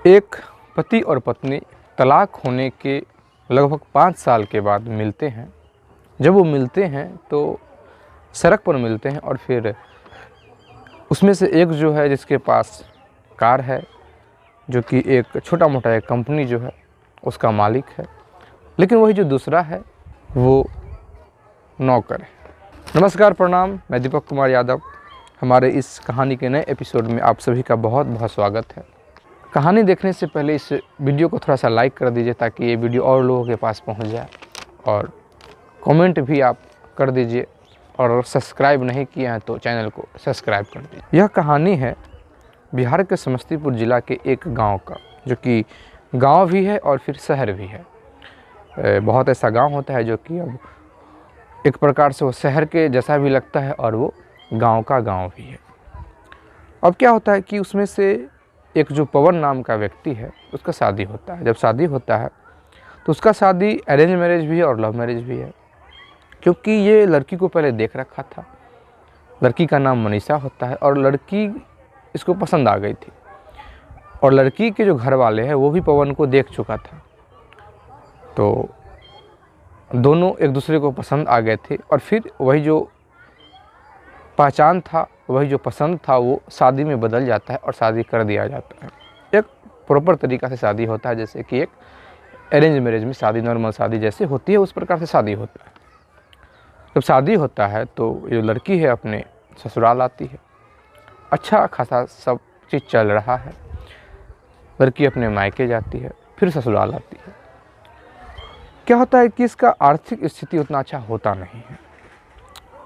एक पति और पत्नी तलाक होने के लगभग 5 साल के बाद मिलते हैं। जब वो मिलते हैं तो सड़क पर मिलते हैं और फिर उसमें से एक जो है जिसके पास कार है, जो कि एक छोटा मोटा एक कंपनी जो है उसका मालिक है, लेकिन वही जो दूसरा है वो नौकर है। नमस्कार, प्रणाम, मैं दीपक कुमार यादव। हमारे इस कहानी के नए एपिसोड में आप सभी का बहुत बहुत स्वागत है। कहानी देखने से पहले इस वीडियो को थोड़ा सा लाइक कर दीजिए ताकि ये वीडियो और लोगों के पास पहुंच जाए, और कमेंट भी आप कर दीजिए, और सब्सक्राइब नहीं किया है तो चैनल को सब्सक्राइब कर दीजिए। यह कहानी है बिहार के समस्तीपुर ज़िला के एक गांव का, जो कि गांव भी है और फिर शहर भी है। बहुत ऐसा गांव होता है जो कि अब एक प्रकार से वो शहर के जैसा भी लगता है और वो गांव का गांव भी है। अब क्या होता है कि उसमें से एक जो पवन नाम का व्यक्ति है उसका शादी होता है। जब शादी होता है तो उसका शादी अरेंज मैरिज भी है और लव मैरिज भी है, क्योंकि ये लड़की को पहले देख रखा था। लड़की का नाम मनीषा होता है और लड़की इसको पसंद आ गई थी, और लड़की के जो घर वाले हैं वो भी पवन को देख चुका था। तो दोनों एक दूसरे को पसंद आ गए थे, और फिर वही जो पहचान था, वही जो पसंद था, वो शादी में बदल जाता है और शादी कर दिया जाता है। एक प्रॉपर तरीक़ा से शादी होता है, जैसे कि एक अरेंज मैरिज में शादी, नॉर्मल शादी जैसे होती है उस प्रकार से शादी होता है। जब शादी होता है तो जो लड़की है अपने ससुराल आती है। अच्छा खासा सब चीज़ चल रहा है। लड़की अपने मायके जाती है, फिर ससुराल आती है। क्या होता है कि इसका आर्थिक स्थिति उतना अच्छा होता नहीं है।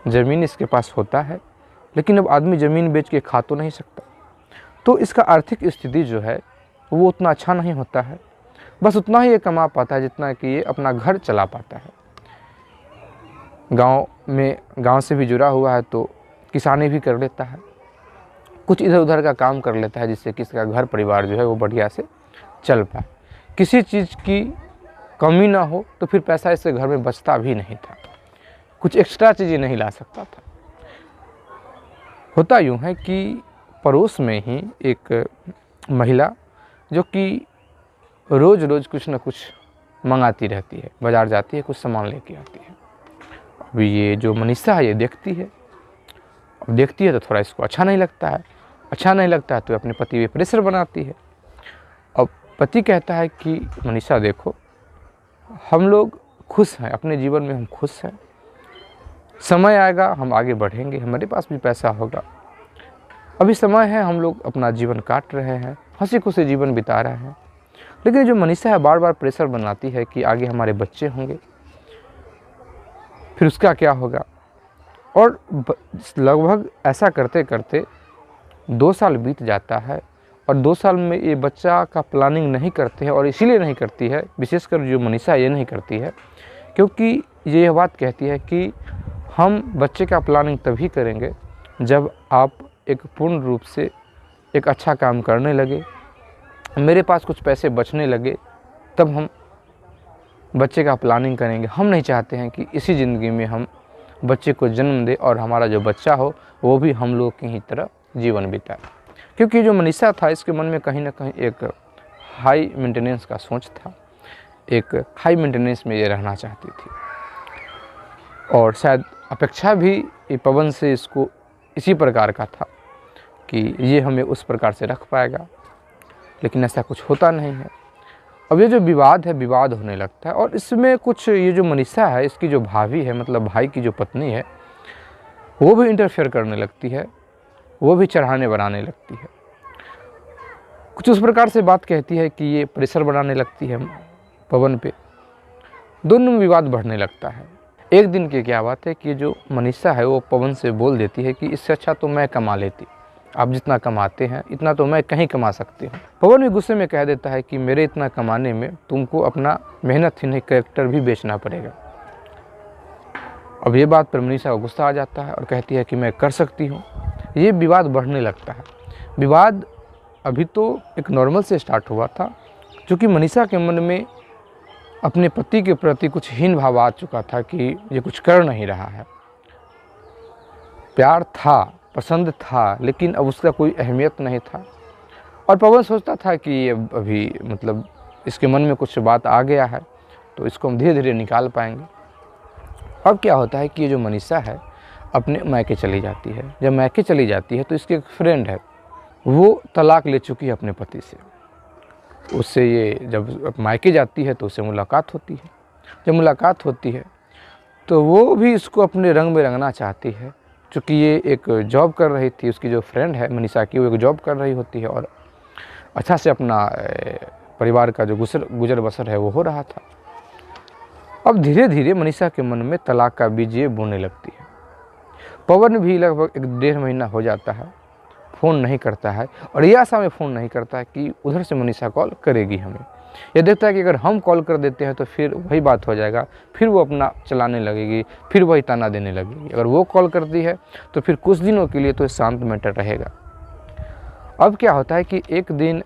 ज़मीन इसके पास होता है, लेकिन अब आदमी ज़मीन बेच के खा तो नहीं सकता, तो इसका आर्थिक स्थिति जो है वो उतना अच्छा नहीं होता है। बस उतना ही ये कमा पाता है जितना कि ये अपना घर चला पाता है। गांव से भी जुड़ा हुआ है तो किसानी भी कर लेता है, कुछ इधर उधर का काम कर लेता है, जिससे कि इसका घर परिवार जो है वो बढ़िया से चल पाए। किसी चीज़ की कमी ना हो तो फिर पैसा इससे घर में बचता भी नहीं था, कुछ एक्स्ट्रा चीज़ें नहीं ला सकता था। होता यूँ है कि पड़ोस में ही एक महिला, जो कि रोज़ रोज़ कुछ न कुछ मंगाती रहती है, बाज़ार जाती है, कुछ सामान लेके आती है। अब ये जो मनीषा है ये देखती है। अब देखती है तो थोड़ा इसको अच्छा नहीं लगता है। अच्छा नहीं लगता है तो अपने पति पे प्रेशर बनाती है। अब पति कहता है कि मनीषा देखो, हम लोग खुश हैं, अपने जीवन में हम खुश हैं, समय आएगा हम आगे बढ़ेंगे, हमारे पास भी पैसा होगा। अभी समय है, हम लोग अपना जीवन काट रहे हैं, हंसी खुशी जीवन बिता रहे हैं। लेकिन जो मनीषा है बार बार प्रेशर बनाती है कि आगे हमारे बच्चे होंगे, फिर उसका क्या होगा। और लगभग ऐसा करते करते 2 साल बीत जाता है, और 2 साल में ये बच्चा का प्लानिंग नहीं करते हैं। और इसीलिए नहीं करती है, विशेषकर जो मनीषा ये नहीं करती है, क्योंकि ये यह बात कहती है कि हम बच्चे का प्लानिंग तभी करेंगे जब आप एक पूर्ण रूप से एक अच्छा काम करने लगे, मेरे पास कुछ पैसे बचने लगे, तब हम बच्चे का प्लानिंग करेंगे। हम नहीं चाहते हैं कि इसी ज़िंदगी में हम बच्चे को जन्म दे और हमारा जो बच्चा हो वो भी हम लोग की ही तरह जीवन बिताए। क्योंकि जो मनीषा था इसके मन में कहीं ना कहीं एक हाई मेंटेनेंस का सोच था, एक हाई मेंटेनेंस में ये रहना चाहती थी, और शायद अपेक्षा भी पवन से इसको इसी प्रकार का था कि ये हमें उस प्रकार से रख पाएगा। लेकिन ऐसा कुछ होता नहीं है। अब ये जो विवाद है, विवाद होने लगता है, और इसमें कुछ ये जो मनीषा है इसकी जो भाभी है, मतलब भाई की जो पत्नी है, वो भी इंटरफेयर करने लगती है, वो भी चढ़ाने बनाने लगती है। कुछ उस प्रकार से बात कहती है कि ये प्रेशर बनाने लगती है पवन पे। दोनों में विवाद बढ़ने लगता है। एक दिन की क्या बात है कि जो मनीषा है वो पवन से बोल देती है कि इससे अच्छा तो मैं कमा लेती, आप जितना कमाते हैं इतना तो मैं कहीं कमा सकती हूँ। पवन भी गुस्से में कह देता है कि मेरे इतना कमाने में तुमको अपना मेहनत ही नहीं, कैरेक्टर भी बेचना पड़ेगा। अब ये बात पर मनीषा को गुस्सा आ जाता है और कहती है कि मैं कर सकती हूँ। ये विवाद बढ़ने लगता है। विवाद अभी तो एक नॉर्मल से स्टार्ट हुआ था, क्योंकि मनीषा के मन में अपने पति के प्रति कुछ हीन भाव आ चुका था कि ये कुछ कर नहीं रहा है। प्यार था, पसंद था, लेकिन अब उसका कोई अहमियत नहीं था। और पवन सोचता था कि ये अभी मतलब इसके मन में कुछ बात आ गया है, तो इसको हम धीरे धीरे निकाल पाएंगे। अब क्या होता है कि ये जो मनीषा है अपने मायके चली जाती है। जब मायके चली जाती है तो इसकी एक फ्रेंड है, वो तलाक ले चुकी है अपने पति से। उससे ये जब मायके जाती है तो उससे मुलाकात होती है। जब मुलाकात होती है तो वो भी इसको अपने रंग में रंगना चाहती है। चूँकि ये एक जॉब कर रही थी, उसकी जो फ्रेंड है मनीषा की, वो एक जॉब कर रही होती है और अच्छा से अपना परिवार का जो गुजर बसर है वो हो रहा था। अब धीरे धीरे मनीषा के मन में तलाक का बीज ये बोने लगती है। पवन भी लगभग 1-1.5 महीना हो जाता है, फ़ोन नहीं करता है और ये आशा में फ़ोन नहीं करता है कि उधर से मनीषा कॉल करेगी हमें। ये देखता है कि अगर हम कॉल कर देते हैं तो फिर वही बात हो जाएगा, फिर वो अपना चलाने लगेगी, फिर वही ताना देने लगेगी। अगर वो कॉल करती है तो फिर कुछ दिनों के लिए तो शांत मैटर रहेगा। अब क्या होता है कि एक दिन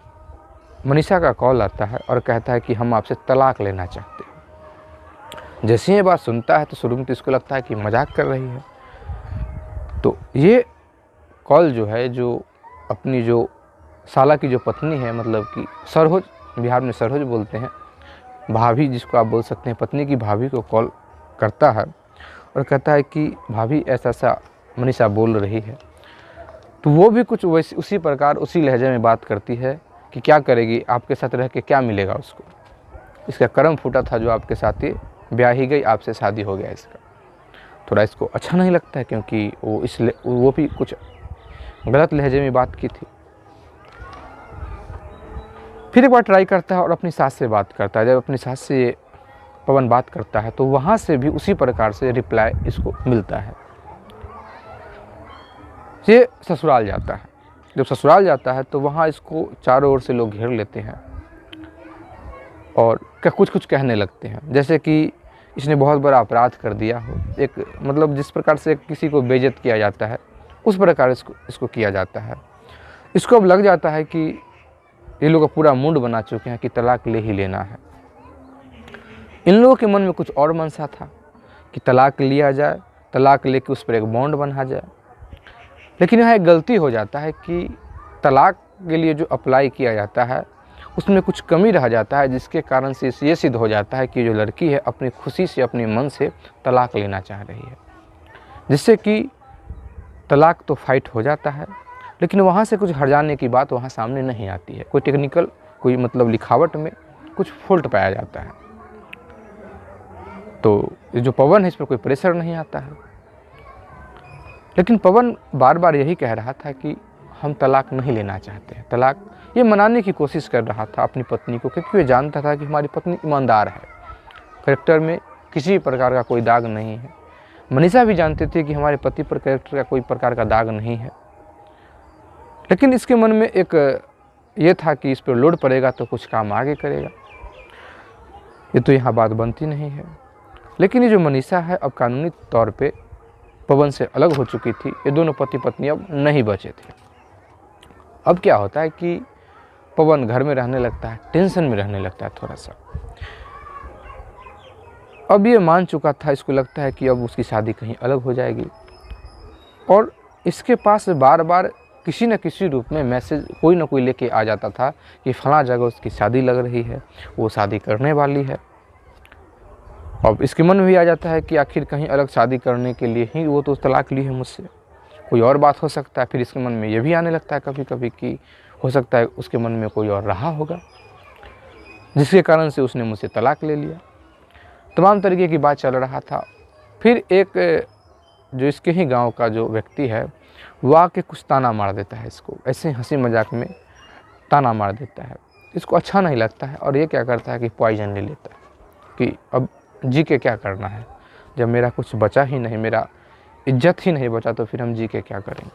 मनीषा का कॉल आता है और कहता है कि हम आपसे तलाक लेना चाहते हैं। जैसे ये बात सुनता है तो शुरू में तो इसको लगता है कि मजाक कर रही है। तो ये कॉल जो है, जो अपनी जो साला की जो पत्नी है, मतलब कि सरहोज, बिहार में सरहोज बोलते हैं, भाभी जिसको आप बोल सकते हैं, पत्नी की भाभी को कॉल करता है और कहता है कि भाभी ऐसा ऐसा मनीषा बोल रही है। तो वो भी कुछ वैसे उसी प्रकार उसी लहजे में बात करती है कि क्या करेगी, आपके साथ रह के क्या मिलेगा उसको, इसका कर्म फूटा था जो आपके साथ ही ब्याह ही गई, आपसे शादी हो गया। इसका थोड़ा इसको अच्छा नहीं लगता है क्योंकि वो भी कुछ गलत लहजे में बात की थी। फिर एक बार ट्राई करता है और अपनी सास से बात करता है। जब अपनी सास से पवन बात करता है तो वहाँ से भी उसी प्रकार से रिप्लाई इसको मिलता है। ये ससुराल जाता है। जब ससुराल जाता है तो वहाँ इसको चारों ओर से लोग घेर लेते हैं और कुछ कुछ कहने लगते हैं, जैसे कि इसने बहुत बड़ा अपराध कर दिया हो। एक मतलब जिस प्रकार से किसी को बेइज्जत किया जाता है उस प्रकार इसको किया जाता है। इसको अब लग जाता है कि ये लोग पूरा मूड बना चुके हैं कि तलाक ले ही लेना है। इन लोगों के मन में कुछ और मनसा था कि तलाक लिया जाए, तलाक लेके उस पर एक बॉन्ड बना जाए। लेकिन यहाँ एक गलती हो जाता है कि तलाक के लिए जो अप्लाई किया जाता है उसमें कुछ कमी रह जाता है, जिसके कारण से ये सिद्ध हो जाता है कि जो लड़की है अपनी खुशी से अपने मन से तलाक लेना चाह रही है, जिससे कि तलाक तो फाइट हो जाता है। लेकिन वहाँ से कुछ हट जाने की बात वहाँ सामने नहीं आती है। कोई टेक्निकल, कोई मतलब लिखावट में कुछ फॉल्ट पाया जाता है। तो जो पवन है इस पर कोई प्रेशर नहीं आता है। लेकिन पवन बार बार यही कह रहा था कि हम तलाक नहीं लेना चाहते हैं। तलाक ये मनाने की कोशिश कर रहा था अपनी पत्नी को, क्योंकि वो जानता था कि हमारी पत्नी ईमानदार है, कैरेक्टर में किसी प्रकार का कोई दाग नहीं है। मनीषा भी जानते थे कि हमारे पति पर कैरेक्टर का कोई प्रकार का दाग नहीं है। लेकिन इसके मन में एक ये था कि इस पर लोड पड़ेगा तो कुछ काम आगे करेगा। ये तो यहाँ बात बनती नहीं है। लेकिन ये जो मनीषा है अब कानूनी तौर पे पवन से अलग हो चुकी थी। ये दोनों पति पत्नी अब नहीं बचे थे। अब क्या होता है कि पवन घर में रहने लगता है, टेंशन में रहने लगता है थोड़ा सा। अब ये मान चुका था, इसको लगता है कि अब उसकी शादी कहीं अलग हो जाएगी और इसके पास बार बार किसी न किसी रूप में मैसेज कोई ना कोई लेके आ जाता था कि फलां जगह उसकी शादी लग रही है, वो शादी करने वाली है। अब इसके मन में भी आ जाता है कि आखिर कहीं अलग शादी करने के लिए ही वो तो तलाक ली है मुझसे, कोई और बात हो सकता है। फिर इसके मन में ये भी आने लगता है कभी कभी कि हो सकता है उसके मन में कोई और रहा होगा जिसके कारण से उसने मुझसे तलाक ले लिया। तमाम तरीके की बात चल रहा था। फिर एक जो इसके ही गांव का जो व्यक्ति है वो आके कुछ ताना मार देता है इसको, ऐसे हंसी मजाक में ताना मार देता है। इसको अच्छा नहीं लगता है और ये क्या करता है कि पॉइजन ले लेता है कि अब जी के क्या करना है, जब मेरा कुछ बचा ही नहीं, मेरा इज्जत ही नहीं बचा तो फिर हम जी के क्या करेंगे।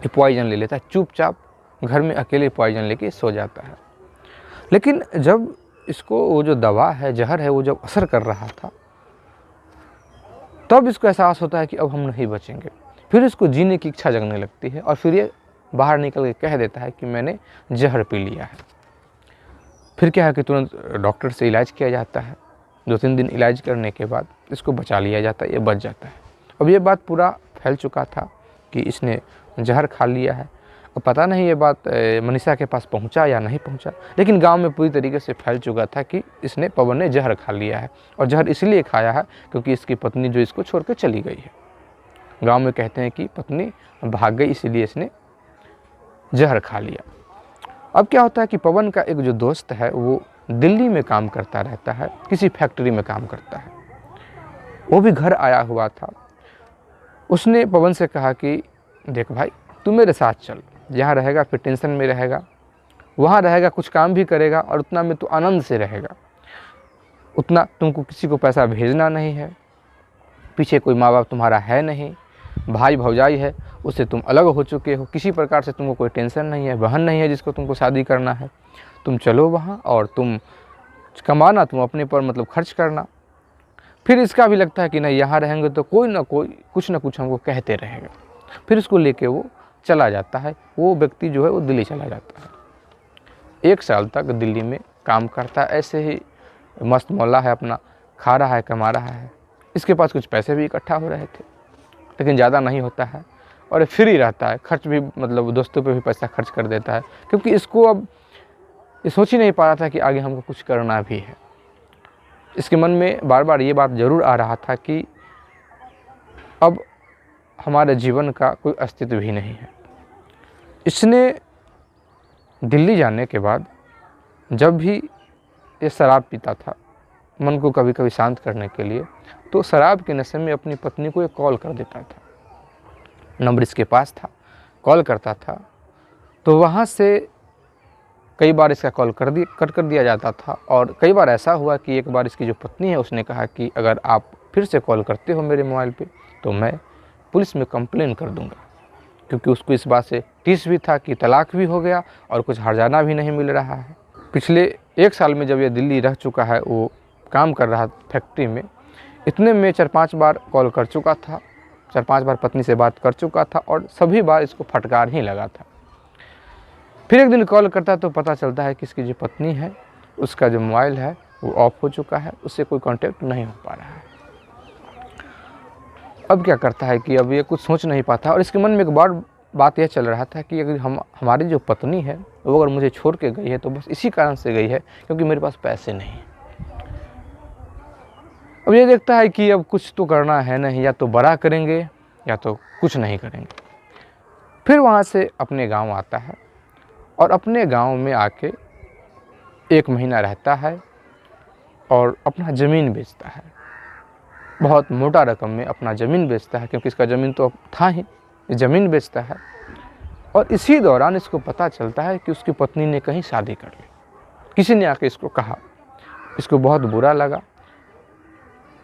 ये पॉइजन ले लेता है, चुपचाप घर में अकेले पॉइजन लेके सो जाता है। लेकिन जब इसको वो जो दवा है, जहर है, वो जब असर कर रहा था तब इसको एहसास होता है कि अब हम नहीं बचेंगे। फिर इसको जीने की इच्छा जगने लगती है और फिर ये बाहर निकल के कह देता है कि मैंने जहर पी लिया है। फिर क्या है कि तुरंत डॉक्टर से इलाज किया जाता है। 2-3 दिन इलाज करने के बाद इसको बचा लिया जाता है, ये बच जाता है। अब ये बात पूरा फैल चुका था कि इसने जहर खा लिया है। और पता नहीं ये बात मनीषा के पास पहुंचा या नहीं पहुंचा, लेकिन गांव में पूरी तरीके से फैल चुका था कि पवन ने जहर खा लिया है, और जहर इसलिए खाया है क्योंकि इसकी पत्नी जो इसको छोड़ कर चली गई है। गांव में कहते हैं कि पत्नी भाग गई, इसीलिए इसने जहर खा लिया। अब क्या होता है कि पवन का एक जो दोस्त है वो दिल्ली में काम करता रहता है, किसी फैक्ट्री में काम करता है। वो भी घर आया हुआ था। उसने पवन से कहा कि देख भाई, तू मेरे साथ चल, यहाँ रहेगा फिर टेंशन में रहेगा, वहाँ रहेगा कुछ काम भी करेगा और उतना में तू आनंद से रहेगा, उतना तुमको किसी को पैसा भेजना नहीं है, पीछे कोई माँ बाप तुम्हारा है नहीं, भाई भौजाई है उससे तुम अलग हो चुके हो, किसी प्रकार से तुमको कोई टेंशन नहीं है, बहन नहीं है जिसको तुमको शादी करना है। तुम चलो वहाँ और तुम कमाना, तुम अपने पर मतलब खर्च करना। फिर इसका भी लगता है कि नहीं, यहाँ रहेंगे तो कोई ना कोई कुछ ना कुछ हमको कहते रहेगा। फिर इसको लेके वो चला जाता है। वो व्यक्ति जो है वो दिल्ली चला जाता है। 1 साल तक दिल्ली में काम करता है, ऐसे ही मस्त मौला है, अपना खा रहा है, कमा रहा है। इसके पास कुछ पैसे भी इकट्ठा हो रहे थे, लेकिन ज़्यादा नहीं होता है, और ये फ्री रहता है, खर्च भी मतलब दोस्तों पे भी पैसा खर्च कर देता है, क्योंकि इसको अब ये सोच ही नहीं पा रहा था कि आगे हमको कुछ करना भी है। इसके मन में बार बार ये बात ज़रूर आ रहा था कि अब हमारे जीवन का कोई अस्तित्व भी नहीं है। इसने दिल्ली जाने के बाद जब भी ये शराब पीता था मन को कभी कभी शांत करने के लिए, तो शराब के नशे में अपनी पत्नी को एक कॉल कर देता था। नंबर इसके पास था, कॉल करता था, तो वहाँ से कई बार इसका कॉल कट कर दिया जाता था। और कई बार ऐसा हुआ कि एक बार इसकी जो पत्नी है उसने कहा कि अगर आप फिर से कॉल करते हो मेरे मोबाइल पे तो मैं पुलिस में कंप्लेन कर दूंगा, क्योंकि उसको इस बात से टीस भी था कि तलाक भी हो गया और कुछ हर्जाना भी नहीं मिल रहा है। पिछले 1 साल में जब ये दिल्ली रह चुका है, वो काम कर रहा फैक्ट्री में, इतने में 4-5 बार कॉल कर चुका था, 4-5 बार पत्नी से बात कर चुका था, और सभी बार इसको फटकार ही लगा था। फिर एक दिन कॉल करता है तो पता चलता है कि इसकी जो पत्नी है उसका जो मोबाइल है वो ऑफ हो चुका है, उससे कोई कांटेक्ट नहीं हो पा रहा है। अब क्या करता है कि अब ये कुछ सोच नहीं पाता, और इसके मन में एक बार बात यह चल रहा था कि अगर हमारी जो पत्नी है वो अगर मुझे छोड़ के गई है तो बस इसी कारण से गई है क्योंकि मेरे पास पैसे नहीं हैं। अब ये देखता है कि अब कुछ तो करना है नहीं, या तो बड़ा करेंगे या तो कुछ नहीं करेंगे। फिर वहाँ से अपने गांव आता है और अपने गांव में आके 1 महीना रहता है और अपना ज़मीन बेचता है। बहुत मोटा रकम में अपना ज़मीन बेचता है, क्योंकि इसका ज़मीन तो था ही, ज़मीन बेचता है। और इसी दौरान इसको पता चलता है कि उसकी पत्नी ने कहीं शादी कर ली। किसी ने आके इसको कहा, इसको बहुत बुरा लगा,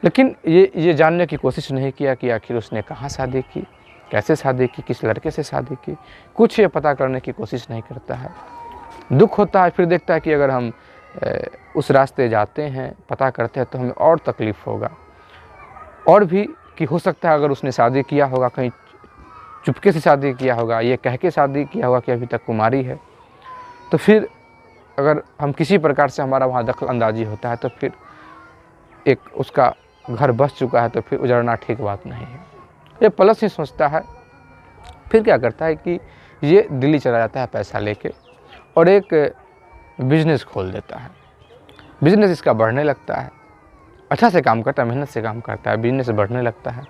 लेकिन ये जानने की कोशिश नहीं किया कि आखिर उसने कहाँ शादी की, कैसे शादी की, किस लड़के से शादी की, कुछ ये पता करने की कोशिश नहीं करता है। दुख होता है, फिर देखता है कि अगर हम उस रास्ते जाते हैं, पता करते हैं, तो हमें और तकलीफ़ होगा, और भी कि हो सकता है अगर उसने शादी किया होगा, कहीं चुपके से शादी किया होगा, ये कह के शादी किया होगा कि अभी तक कुमारी है, तो फिर अगर हम किसी प्रकार से हमारा वहाँ दखल अंदाजी होता है तो फिर एक उसका घर बस चुका है, तो फिर उजड़ना ठीक बात नहीं है। ये प्लस ही सोचता है। फिर क्या करता है कि ये दिल्ली चला जाता है पैसा लेके और एक बिजनेस खोल देता है। बिजनेस इसका बढ़ने लगता है, अच्छा से काम करता है, मेहनत से काम करता है, बिजनेस बढ़ने लगता है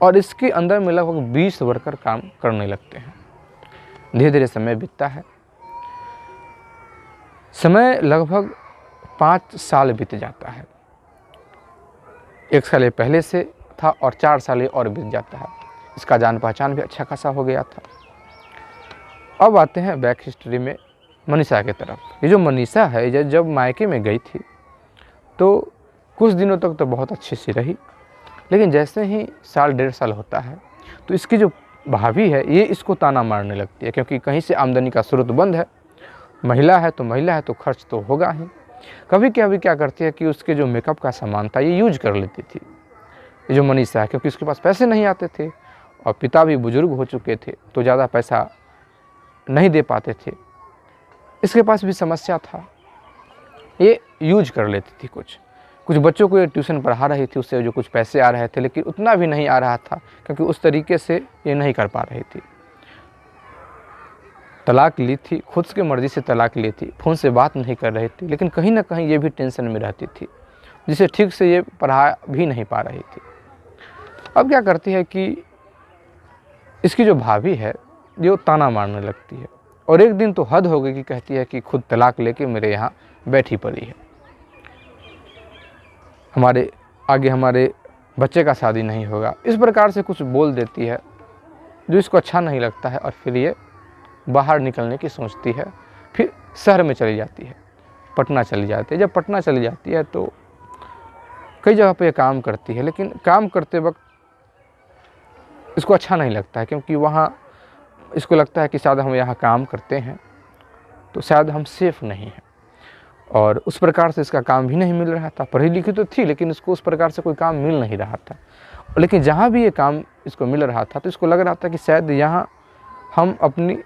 और इसके अंदर में लगभग 20 वर्कर काम करने लगते हैं। धीरे धीरे समय बीतता है। समय लगभग 5 साल बीत जाता है। 1 साल ये पहले से था और 4 साल ये और बीत जाता है। इसका जान पहचान भी अच्छा खासा हो गया था। अब आते हैं बैक हिस्ट्री में मनीषा की तरफ। ये जो मनीषा है, ये जब मायके में गई थी तो कुछ दिनों तक तो बहुत अच्छी सी रही, लेकिन जैसे ही साल 1.5 साल होता है तो इसकी जो भाभी है ये इसको ताना मारने लगती है, क्योंकि कहीं से आमदनी का स्रोत बंद है। महिला है तो खर्च तो होगा ही। कभी क्या करती है कि उसके जो मेकअप का सामान था ये यूज कर लेती थी, ये जो मनीषा है, क्योंकि उसके पास पैसे नहीं आते थे और पिता भी बुजुर्ग हो चुके थे तो ज़्यादा पैसा नहीं दे पाते थे। इसके पास भी समस्या था, ये यूज कर लेती थी। कुछ बच्चों को ये ट्यूशन पढ़ा रही थी, उससे जो कुछ पैसे आ रहे थे, लेकिन उतना भी नहीं आ रहा था क्योंकि उस तरीके से ये नहीं कर पा रही थी। तलाक ली थी, खुद की मर्ज़ी से तलाक ली थी, फ़ोन से बात नहीं कर रही थी, लेकिन कहीं ना कहीं ये भी टेंशन में रहती थी, जिसे ठीक से ये पढ़ा भी नहीं पा रही थी। अब क्या करती है कि इसकी जो भाभी है ये ताना मारने लगती है, और एक दिन तो हद हो गई कि कहती है कि खुद तलाक लेके मेरे यहाँ बैठी पड़ी है, हमारे आगे हमारे बच्चे का शादी नहीं होगा, इस प्रकार से कुछ बोल देती है जो इसको अच्छा नहीं लगता है। और फिर ये बाहर निकलने की सोचती है, फिर शहर में चली जाती है, पटना चली जाती है। जब पटना चली जाती है तो कई जगह पे काम करती है, लेकिन काम करते वक्त इसको अच्छा नहीं लगता है, क्योंकि वहाँ इसको लगता है कि शायद हम यहाँ काम करते हैं तो शायद हम सेफ़ नहीं हैं, और उस प्रकार से इसका काम भी नहीं मिल रहा था। पढ़ी लिखी तो थी, लेकिन इसको उस प्रकार से कोई काम मिल नहीं रहा था। लेकिन जहाँ भी ये काम इसको मिल रहा था तो इसको लग रहा था कि शायद यहाँ हम अपनी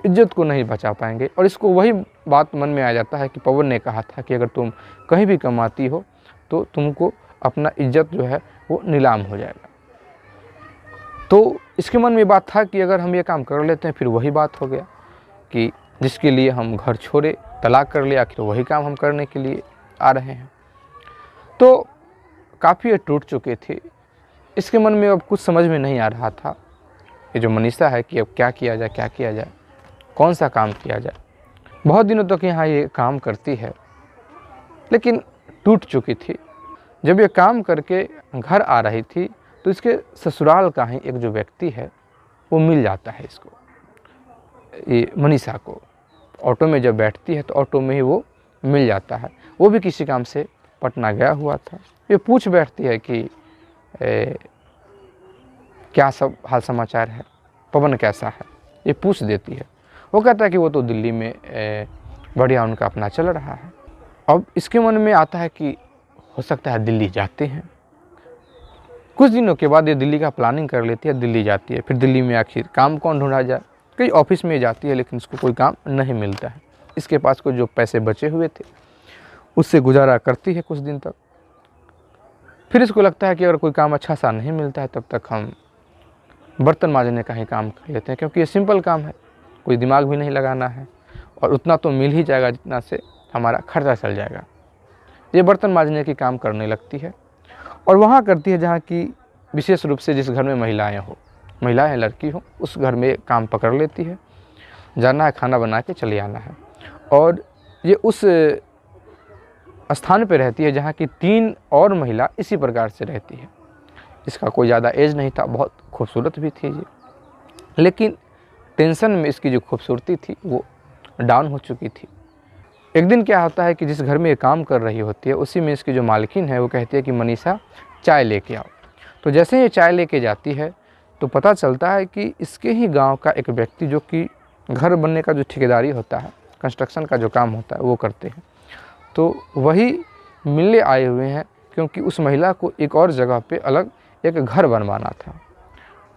इज्जत को नहीं बचा पाएंगे, और इसको वही बात मन में आ जाता है कि पवन ने कहा था कि अगर तुम कहीं भी कमाती हो तो तुमको अपना इज्जत जो है वो नीलाम हो जाएगा। तो इसके मन में बात था कि अगर हम ये काम कर लेते हैं, फिर वही बात हो गया कि जिसके लिए हम घर छोड़े, तलाक कर लिया, आखिर वही काम हम करने के लिए आ रहे हैं। तो काफ़ी टूट चुके थे। इसके मन में अब कुछ समझ में नहीं आ रहा था, ये जो मनीषा है, कि अब क्या किया जाए, क्या किया जाए, कौन सा काम किया जाए। बहुत दिनों तक यहाँ ये काम करती है, लेकिन टूट चुकी थी। जब ये काम करके घर आ रही थी तो इसके ससुराल का ही एक जो व्यक्ति है वो मिल जाता है इसको, ये मनीषा को। ऑटो में जब बैठती है तो ऑटो में ही वो मिल जाता है। वो भी किसी काम से पटना गया हुआ था। ये पूछ बैठती है कि क्या सब हाल समाचार है, पवन कैसा है, ये पूछ देती है। वो कहता है कि वो तो दिल्ली में बढ़िया उनका अपना चल रहा है। अब इसके मन में आता है कि हो सकता है दिल्ली जाते हैं। कुछ दिनों के बाद ये दिल्ली का प्लानिंग कर लेती है, दिल्ली जाती है। फिर दिल्ली में आखिर काम कौन ढूंढा जाए, कई ऑफिस में जाती है, लेकिन इसको कोई काम नहीं मिलता है। इसके पास कुछ जो पैसे बचे हुए थे उससे गुजारा करती है कुछ दिन तक। फिर इसको लगता है कि अगर कोई काम अच्छा सा नहीं मिलता है तब तक हम बर्तन मांजने का ही काम कर लेते हैं, क्योंकि ये सिंपल काम है, कोई दिमाग भी नहीं लगाना है, और उतना तो मिल ही जाएगा जितना से हमारा खर्चा चल जाएगा। ये बर्तन मांजने की काम करने लगती है, और वहाँ करती है जहाँ की विशेष रूप से जिस घर में महिलाएं लड़की हो, उस घर में काम पकड़ लेती है। जाना है, खाना बना के चले आना है। और ये उस स्थान पे रहती है जहाँ की 3 और महिला इसी प्रकार से रहती है। इसका कोई ज़्यादा एज नहीं था, बहुत खूबसूरत भी थी ये, लेकिन टेंशन में इसकी जो खूबसूरती थी वो डाउन हो चुकी थी। एक दिन क्या होता है कि जिस घर में ये काम कर रही होती है उसी में इसकी जो मालकिन है वो कहती है कि मनीषा चाय लेके आओ। तो जैसे ये चाय लेके जाती है तो पता चलता है कि इसके ही गांव का एक व्यक्ति, जो कि घर बनने का जो ठेकेदारी होता है, कंस्ट्रक्शन का जो काम होता है वो करते हैं, तो वही मिलने आए हुए हैं, क्योंकि उस महिला को एक और जगह पे अलग एक घर बनवाना था।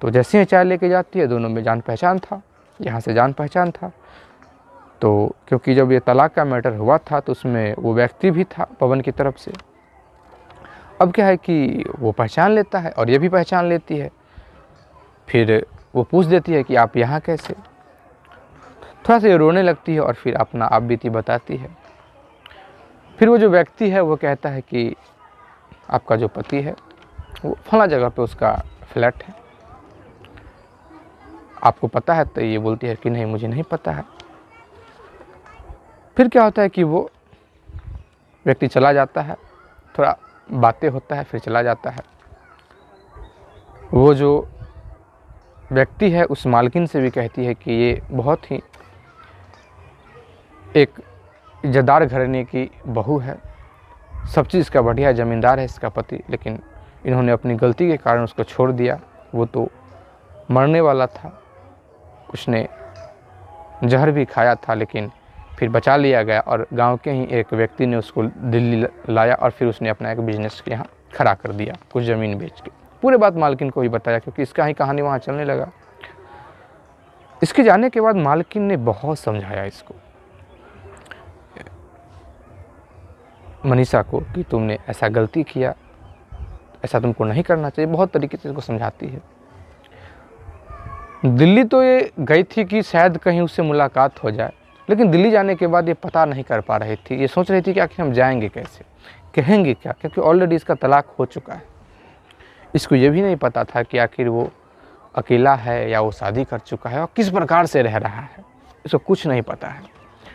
तो जैसे ही चाय लेके जाती है, दोनों में जान पहचान था, यहाँ से जान पहचान था। तो क्योंकि जब ये तलाक का मैटर हुआ था तो उसमें वो व्यक्ति भी था पवन की तरफ से। अब क्या है कि वो पहचान लेता है और ये भी पहचान लेती है। फिर वो पूछ देती है कि आप यहाँ कैसे। थोड़ा सा ये रोने लगती है और फिर अपना आप बीती बताती है। फिर वो जो व्यक्ति है वो कहता है कि आपका जो पति है वो फला जगह पे उसका फ्लैट है, आपको पता है? तो ये बोलती है कि नहीं, मुझे नहीं पता है। फिर क्या होता है कि वो व्यक्ति चला जाता है, थोड़ा बातें होता है, फिर चला जाता है। वो जो व्यक्ति है उस मालकिन से भी कहती है कि ये बहुत ही एक इज्जतदार घराने की बहू है, सब चीज़ का बढ़िया ज़मींदार है इसका पति, लेकिन इन्होंने अपनी गलती के कारण उसको छोड़ दिया। वो तो मरने वाला था, उसने जहर भी खाया था, लेकिन फिर बचा लिया गया और गांव के ही एक व्यक्ति ने उसको दिल्ली लाया और फिर उसने अपना एक बिजनेस यहाँ खड़ा कर दिया, कुछ ज़मीन बेच के। पूरे बात मालकिन को ही बताया, क्योंकि इसका ही कहानी वहाँ चलने लगा। इसके जाने के बाद मालकिन ने बहुत समझाया इसको, मनीषा को, कि तुमने ऐसा गलती किया, ऐसा तुमको नहीं करना चाहिए। बहुत तरीके से इसको समझाती है। दिल्ली तो ये गई थी कि शायद कहीं उससे मुलाकात हो जाए, लेकिन दिल्ली जाने के बाद ये पता नहीं कर पा रही थी। ये सोच रही थी कि आखिर हम जाएंगे कैसे, कहेंगे क्या, क्योंकि ऑलरेडी इसका तलाक हो चुका है। इसको ये भी नहीं पता था कि आखिर वो अकेला है या वो शादी कर चुका है और किस प्रकार से रह रहा है, इसको कुछ नहीं पता है।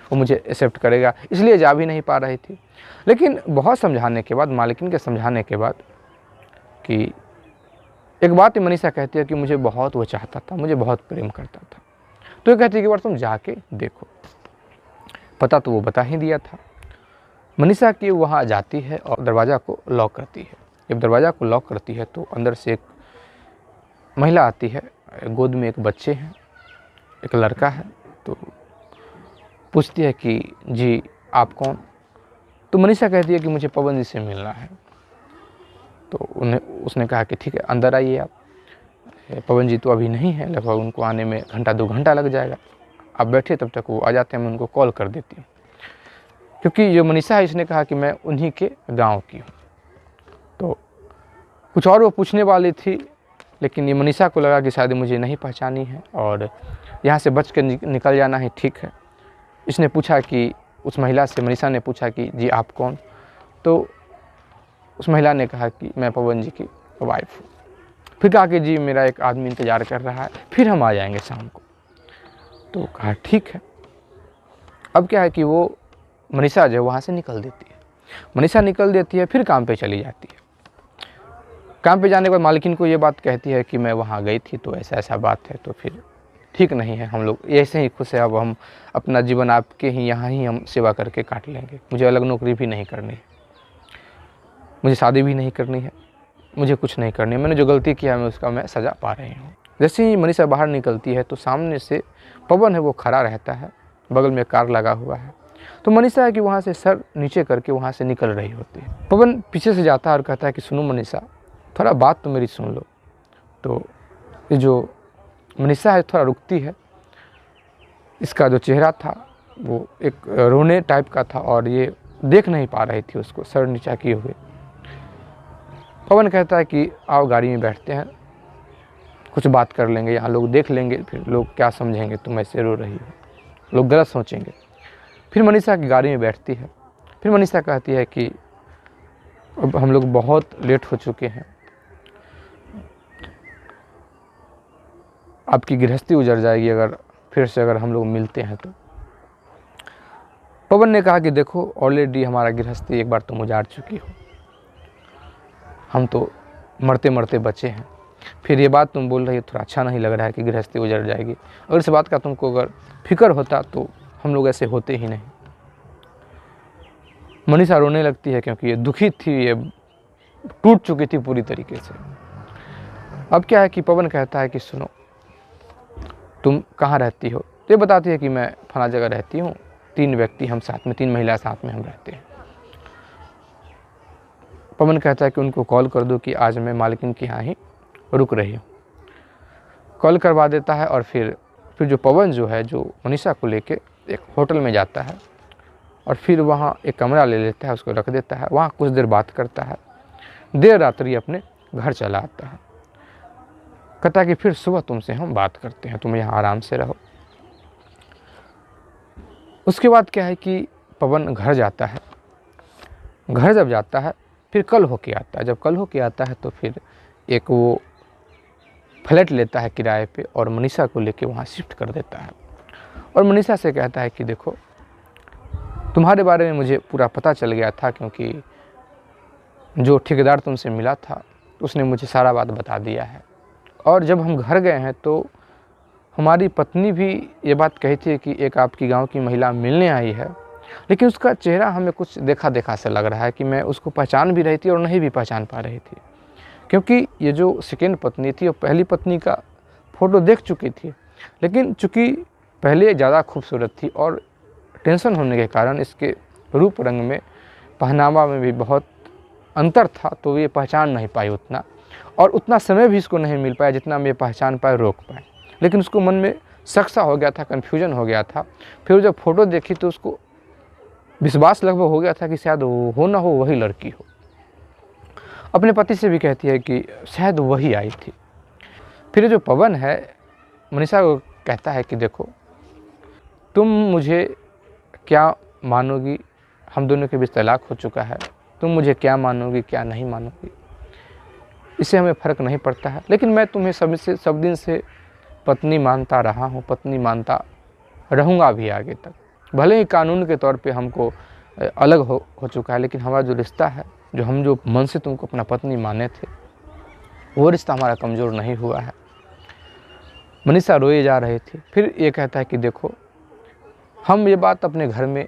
वो मुझे एक्सेप्ट करेगा, इसलिए जा भी नहीं पा रही थी। लेकिन बहुत समझाने के बाद, मालकिन के समझाने के बाद, कि एक बात मनीषा कहती है कि मुझे बहुत वो चाहता था, मुझे बहुत प्रेम करता था। तो ये कहती है कि बार तुम जाके देखो। पता तो वो बता ही दिया था। मनीषा की वहाँ जाती है और दरवाज़ा को लॉक करती है। जब दरवाज़ा को लॉक करती है तो अंदर से एक महिला आती है, गोद में एक बच्चे हैं, एक लड़का है। तो पूछती है कि जी आप कौन? तो मनीषा कहती है कि मुझे पवन जी से मिलना है। तो उसने कहा कि ठीक है, अंदर आइए आप। पवन जी तो अभी नहीं है, लगभग उनको आने में घंटा 2 घंटा लग जाएगा। आप बैठे, तब तक वो आ जाते हैं, मैं उनको कॉल कर देती हूँ। क्योंकि जो मनीषा है, इसने कहा कि मैं उन्हीं के गांव की हूँ। तो कुछ और वो पूछने वाली थी, लेकिन ये मनीषा को लगा कि शायद मुझे नहीं पहचानी है और यहाँ से बच कर निकल जाना ही ठीक है। इसने पूछा कि उस महिला से, मनीषा ने पूछा कि जी आप कौन? तो उस महिला ने कहा कि मैं पवन जी की वाइफ हूँ। फिर कहा कि जी मेरा एक आदमी इंतज़ार कर रहा है, फिर हम आ जाएंगे शाम को। तो कहा ठीक है। अब क्या है कि वो मनीषा जो वहाँ से निकल देती है। मनीषा निकल देती है, फिर काम पे चली जाती है। काम पे जाने के बाद मालकिन को ये बात कहती है कि मैं वहाँ गई थी तो ऐसा ऐसा बात है, तो फिर ठीक नहीं है, हम लोग ऐसे ही खुश है, अब हम अपना जीवन आपके ही यहाँ ही हम सेवा करके काट लेंगे। मुझे अलग नौकरी भी नहीं करनी है, मुझे शादी भी नहीं करनी है, मुझे कुछ नहीं करनी है। मैंने जो गलती किया है उसका मैं सज़ा पा रही हूँ। जैसे ही मनीषा बाहर निकलती है तो सामने से पवन है वो खड़ा रहता है, बगल में कार लगा हुआ है। तो मनीषा है कि वहाँ से सर नीचे करके वहाँ से निकल रही होती है। पवन पीछे से जाता है और कहता है कि सुनो मनीषा, थोड़ा बात तो मेरी सुन लो। तो ये जो मनीषा है थोड़ा रुकती है। इसका जो चेहरा था वो एक रोने टाइप का था और ये देख नहीं पा रही थी उसको, सर नीचा किए हुए। पवन कहता है कि आओ गाड़ी में बैठते हैं, कुछ बात कर लेंगे, यहाँ लोग देख लेंगे, फिर लोग क्या समझेंगे तुम ऐसे रो रही हो, लोग गलत सोचेंगे। फिर मनीषा की गाड़ी में बैठती है। फिर मनीषा कहती है कि अब हम लोग बहुत लेट हो चुके हैं, आपकी गृहस्थी उजड़ जाएगी अगर फिर से अगर हम लोग मिलते हैं तो। पवन ने कहा कि देखो ऑलरेडी हमारा गृहस्थी एक बार तुम उजाड़ चुकी हो, हम तो मरते मरते बचे हैं, फिर ये बात तुम बोल रही हो, थोड़ा अच्छा नहीं लग रहा है कि गृहस्थी उजड़ जाएगी। अगर इस बात का तुमको अगर फिक्र होता तो हम लोग ऐसे होते ही नहीं। मनीषा रोने लगती है क्योंकि ये दुखी थी, ये टूट चुकी थी पूरी तरीके से। अब क्या है कि पवन कहता है कि सुनो तुम कहाँ रहती हो? तो ये बताती है कि मैं फला जगह रहती हूँ, 3 व्यक्ति हम साथ में, 3 महिला साथ में हम रहते हैं। पवन कहता है कि उनको कॉल कर दो कि आज मैं मालकिन के यहाँ ही रुक रही हूँ। कॉल करवा देता है और फिर जो पवन जो है जो मनीषा को लेके एक होटल में जाता है और फिर वहाँ एक कमरा ले लेता है, उसको रख देता है, वहाँ कुछ देर बात करता है, देर रात्रि अपने घर चला आता है। कहता है कि फिर सुबह तुमसे हम बात करते हैं, तुम यहाँ आराम से रहो। उसके बाद क्या है कि पवन घर जाता है। घर जब जाता है फिर कल होके आता है। जब कल होके आता है तो फिर एक वो फ्लैट लेता है किराए पे और मनीषा को लेके वहाँ शिफ्ट कर देता है। और मनीषा से कहता है कि देखो तुम्हारे बारे में मुझे पूरा पता चल गया था, क्योंकि जो ठेकेदार तुमसे मिला था उसने मुझे सारा बात बता दिया है। और जब हम घर गए हैं तो हमारी पत्नी भी ये बात कही थी कि एक आपकी गांव की महिला मिलने आई है, लेकिन उसका चेहरा हमें कुछ देखा देखा से लग रहा है कि मैं उसको पहचान भी रही थी और नहीं भी पहचान पा रही थी, क्योंकि ये जो सेकेंड पत्नी थी वो पहली पत्नी का फ़ोटो देख चुकी थी, लेकिन चूँकि पहले ज़्यादा खूबसूरत थी और टेंशन होने के कारण इसके रूप रंग में, पहनावा में भी बहुत अंतर था, तो ये पहचान नहीं पाई उतना, और उतना समय भी इसको नहीं मिल पाया जितना मैं पहचान पाए, रोक पाए। लेकिन उसको मन में शक सा हो गया था, कन्फ्यूजन हो गया था। फिर जब फ़ोटो देखी तो उसको विश्वास लगभग हो गया था कि शायद हो ना हो वही लड़की हो। अपने पति से भी कहती है कि शायद वही आई थी। फिर जो पवन है मनीषा को कहता है कि देखो, तुम मुझे क्या मानोगी, हम दोनों के बीच तलाक हो चुका है, तुम मुझे क्या मानोगी क्या नहीं मानोगी इससे हमें फ़र्क नहीं पड़ता है, लेकिन मैं तुम्हें सब दिन से पत्नी मानता रहा हूँ, पत्नी मानता रहूँगा भी आगे तक। भले ही कानून के तौर पे हमको अलग हो चुका है, लेकिन हमारा जो रिश्ता है, जो मन से तुमको अपना पत्नी माने थे, वो रिश्ता हमारा कमज़ोर नहीं हुआ है। मनीषा रोए जा रही थी। फिर ये कहता है कि देखो, हम ये बात अपने घर में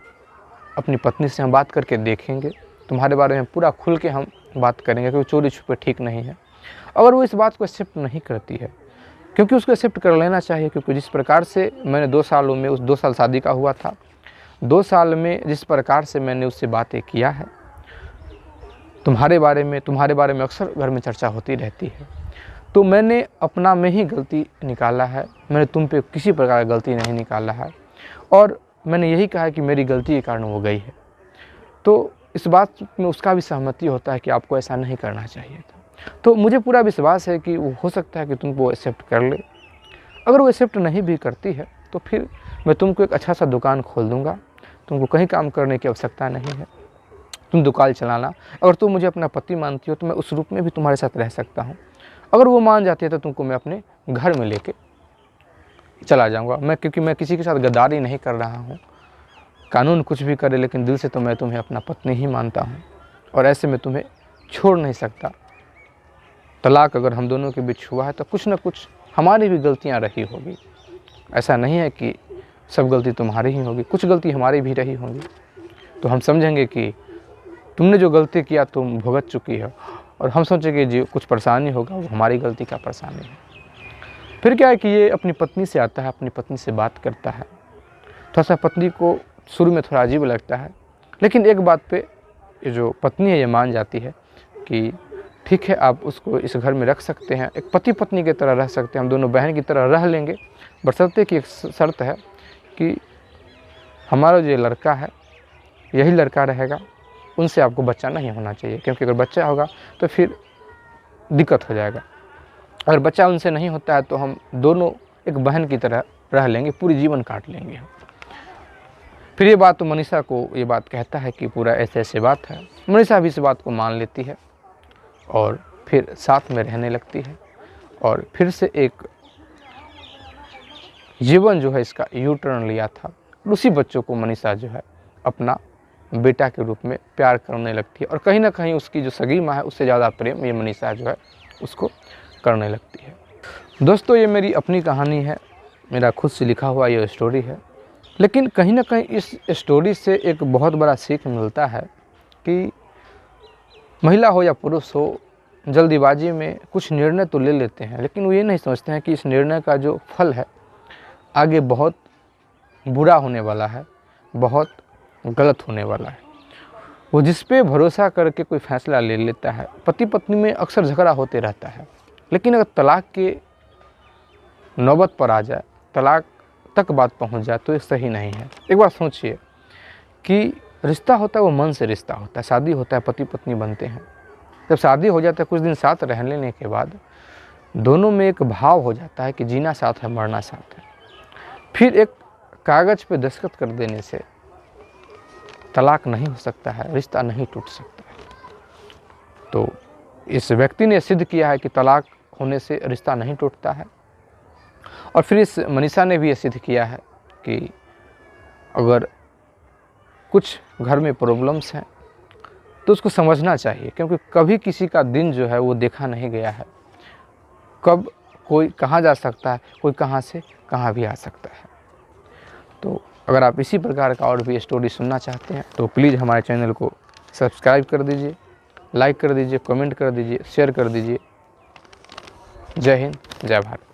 अपनी पत्नी से हम बात करके देखेंगे, तुम्हारे बारे में पूरा खुल के हम बात करेंगे, क्योंकि चोरी छुपे ठीक नहीं है। अगर वो इस बात को एक्सेप्ट नहीं करती है, क्योंकि उसको एक्सेप्ट कर लेना चाहिए, क्योंकि जिस प्रकार से मैंने 2 सालों में, उस 2 साल शादी का हुआ था, 2 साल में जिस प्रकार से मैंने उससे बातें किया है, तुम्हारे बारे में अक्सर घर में चर्चा होती रहती है, तो मैंने अपना में ही गलती निकाला है, मैंने तुम पे किसी प्रकार की गलती नहीं निकाला है, और मैंने यही कहा कि मेरी गलती के कारण वो गई है। तो इस बात में उसका भी सहमति होता है कि आपको ऐसा नहीं करना चाहिए था। तो मुझे पूरा विश्वास है कि वो हो सकता है कि तुमको एक्सेप्ट कर ले। अगर वो एक्सेप्ट नहीं भी करती है तो फिर मैं तुमको एक अच्छा सा दुकान खोल दूँगा, तुमको कहीं काम करने की आवश्यकता नहीं है, तुम दुकान चलाना। अगर तुम मुझे अपना पति मानती हो तो मैं उस रूप में भी तुम्हारे साथ रह सकता हूँ। अगर वो मान जाती है तो तुमको मैं अपने घर में लेके चला जाऊँगा, क्योंकि मैं किसी के साथ गद्दारी नहीं कर रहा हूँ। कानून कुछ भी करे, लेकिन दिल से तो मैं तुम्हें अपना पत्नी ही मानता हूँ, और ऐसे में तुम्हें छोड़ नहीं सकता। तलाक अगर हम दोनों के बीच हुआ है तो कुछ न कुछ हमारी भी गलतियाँ रही होगी। ऐसा नहीं है कि सब गलती तुम्हारी ही होगी, कुछ गलती हमारी भी रही होगी। तो हम समझेंगे कि तुमने जो गलती किया तुम भुगत चुकी हो, और हम सोचेंगे जो कुछ परेशानी होगा वो हमारी गलती का परेशानी है। फिर क्या है कि ये अपनी पत्नी से आता है, अपनी पत्नी से बात करता है। थोड़ा सा पत्नी को शुरू में थोड़ा अजीब लगता है, लेकिन एक बात पे ये जो पत्नी है ये मान जाती है कि ठीक है, आप उसको इस घर में रख सकते हैं, एक पति पत्नी की तरह रह सकते हैं, हम दोनों बहन की तरह रह लेंगे, बशर्ते कि एक शर्त है कि हमारा जो लड़का है यही लड़का रहेगा, उनसे आपको बच्चा नहीं होना चाहिए, क्योंकि अगर बच्चा होगा तो फिर दिक्कत हो जाएगा। अगर बच्चा उनसे नहीं होता है तो हम दोनों एक बहन की तरह रह लेंगे, पूरी जीवन काट लेंगे हम। फिर ये बात तो मनीषा को ये बात कहता है कि पूरा ऐसे बात है। मनीषा भी इस बात को मान लेती है और फिर साथ में रहने लगती है, और फिर से एक जीवन जो है इसका यू टर्न लिया था। उसी बच्चों को मनीषा जो है अपना बेटा के रूप में प्यार करने लगती है, और कहीं ना कहीं उसकी जो सगी माँ है उससे ज़्यादा प्रेम ये मनीषा जो है उसको करने लगती है। दोस्तों, ये मेरी अपनी कहानी है, मेरा खुद से लिखा हुआ ये स्टोरी है, लेकिन कहीं ना कहीं इस स्टोरी से एक बहुत बड़ा सीख मिलता है कि महिला हो या पुरुष हो, जल्दीबाजी में कुछ निर्णय तो ले लेते हैं, लेकिन वो ये नहीं समझते हैं कि इस निर्णय का जो फल है आगे बहुत बुरा होने वाला है, बहुत गलत होने वाला है। वो जिस पे भरोसा करके कोई फैसला ले लेता है, पति पत्नी में अक्सर झगड़ा होते रहता है, लेकिन अगर तलाक के नौबत पर आ जाए, तलाक तक बात पहुंच जाए तो ये सही नहीं है। एक बार सोचिए कि रिश्ता होता है वो मन से रिश्ता होता है, शादी होता है पति पत्नी बनते हैं, जब शादी हो जाता है कुछ दिन साथ रह लेने के बाद दोनों में एक भाव हो जाता है कि जीना साथ है मरना साथ है। फिर एक कागज़ पे दस्तखत कर देने से तलाक नहीं हो सकता है, रिश्ता नहीं टूट सकता है। तो इस व्यक्ति ने सिद्ध किया है कि तलाक होने से रिश्ता नहीं टूटता है, और फिर इस मनीषा ने भी ये सिद्ध किया है कि अगर कुछ घर में प्रॉब्लम्स हैं तो उसको समझना चाहिए, क्योंकि कभी किसी का दिन जो है वो देखा नहीं गया है, कब कोई कहाँ जा सकता है, कोई कहाँ से कहाँ भी आ सकता है। तो अगर आप इसी प्रकार का और भी स्टोरी सुनना चाहते हैं तो प्लीज़ हमारे चैनल को सब्सक्राइब कर दीजिए, लाइक कर दीजिए, कमेंट कर दीजिए, शेयर कर दीजिए। जय हिंद, जय भारत।